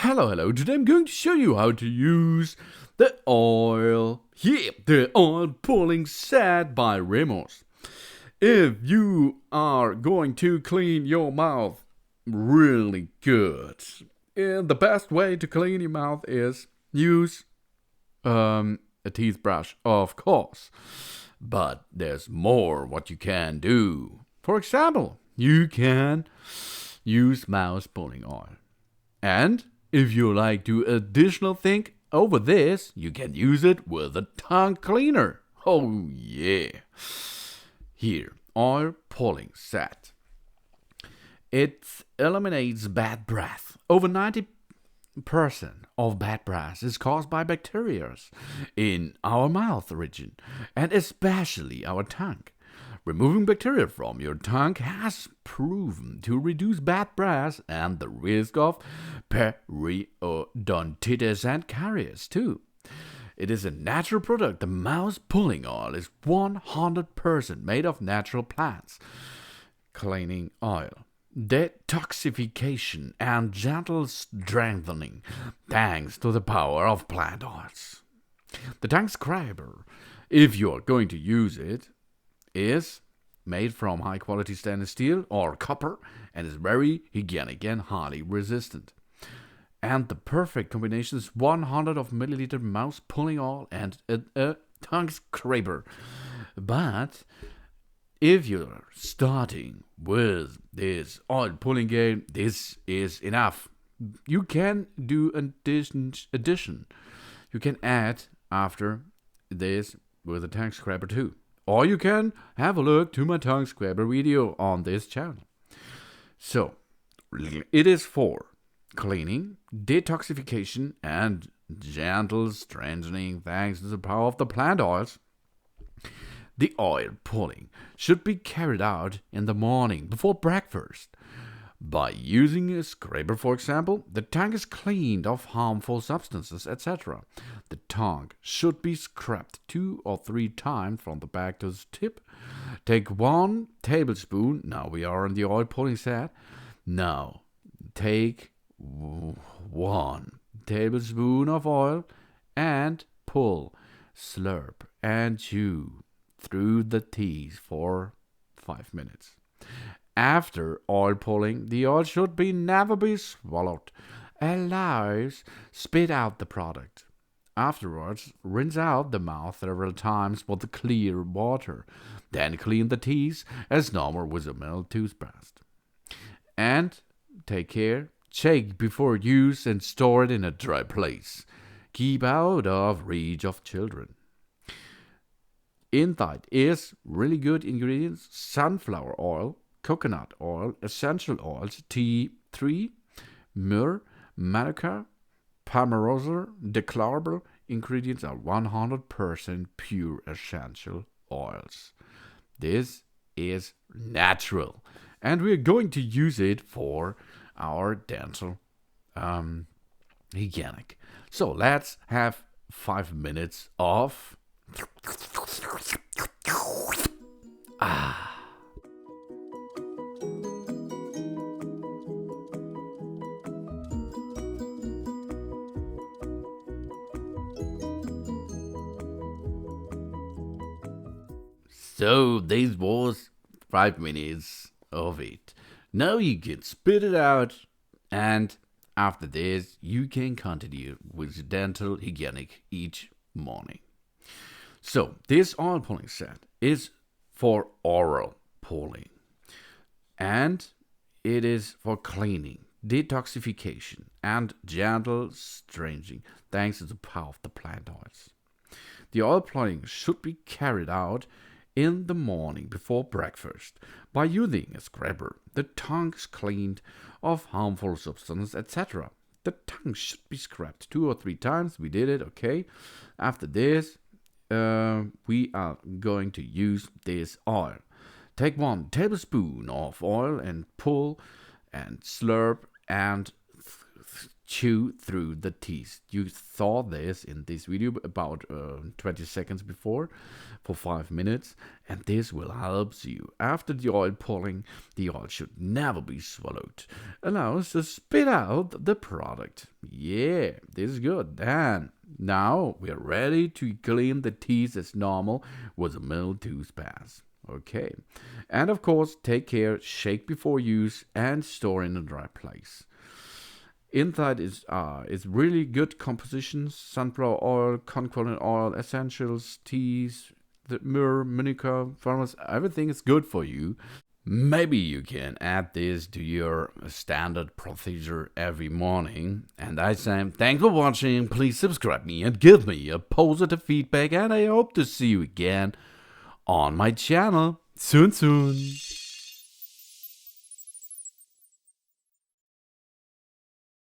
Hello. Today I'm going to show you how to use the oil. Yeah, the oil pulling set by Remos. If you are going to clean your mouth really good, the best way to clean your mouth is use a toothbrush, of course. But there's more what you can do. For example, you can use mouse pulling oil. And if you like to additional think over this, you can use it with a tongue cleaner. Oh yeah. Here, oil pulling set. It eliminates bad breath. Over 90% of bad breath is caused by bacteria in our mouth region, and especially our tongue. Removing bacteria from your tongue has proven to reduce bad breath and the risk of periodontitis and caries too. It is a natural product. The mouse pulling oil is 100% made of natural plants. Cleaning oil, detoxification, and gentle strengthening thanks to the power of plant oils. The tongue scraper, if you are going to use it, is made from high quality stainless steel or copper and is very hygienic and highly resistant. And the perfect combination is 100 of milliliter mouse pulling oil and a tongue scraper. But if you're starting with this oil pulling game, this is enough. You can do an addition. You can add after this with a tongue scraper too. Or you can have a look to my tongue scraper video on this channel. So, it is for cleaning, detoxification, and gentle strengthening thanks to the power of the plant oils. The oil pulling should be carried out in the morning before breakfast. By using a scraper, for example, the tongue is cleaned of harmful substances, etc. The tongue should be scrubbed 2 or 3 times from the back to the tip. Take 1 tablespoon. Now we are in the oil pulling set. Now take 1 tablespoon of oil and pull, slurp, and chew through the teeth for 5 minutes. After oil pulling, the oil should never be swallowed. Allows spit out the product. Afterwards, rinse out the mouth several times with clear water. Then clean the teeth as normal with a metal toothbrush. And take care. Shake before use and store it in a dry place. Keep out of reach of children. Inside is really good ingredients: sunflower oil, coconut oil, essential oils, tea tree, myrrh, manuka, palmarosa. Declarable ingredients are 100% pure essential oils. This is natural, and we're going to use it for our dental hygienic. So let's have 5 minutes of So this was 5 minutes of it. Now you can spit it out, and after this you can continue with dental hygienic each morning. So this oil pulling set is for oral pulling, and it is for cleaning, detoxification, and gentle strengthening thanks to the power of the plant oils. The oil pulling should be carried out in the morning before breakfast. By using a scraper, the tongue is cleaned of harmful substances, etc. The tongue should be scrubbed 2 or 3 times. We did it, okay. After this, we are going to use this oil. Take 1 tablespoon of oil and pull and slurp and chew through the teeth. You saw this in this video about 20 seconds before for 5 minutes, and this will help you. After the oil pulling, the oil should never be swallowed. Allow us to spit out the product. Yeah, this is good. Then, now we're ready to clean the teeth as normal with a mild toothpaste. Okay, and of course, take care, shake before use, and store in a dry place. Inside is really good compositions: sunflower oil, coconut oil, essentials, teas, the myrrh, manuka, farmers. Everything is good for you. Maybe you can add this to your standard procedure every morning. And I say thanks for watching. Please subscribe me and give me a positive feedback. And I hope to see you again on my channel soon.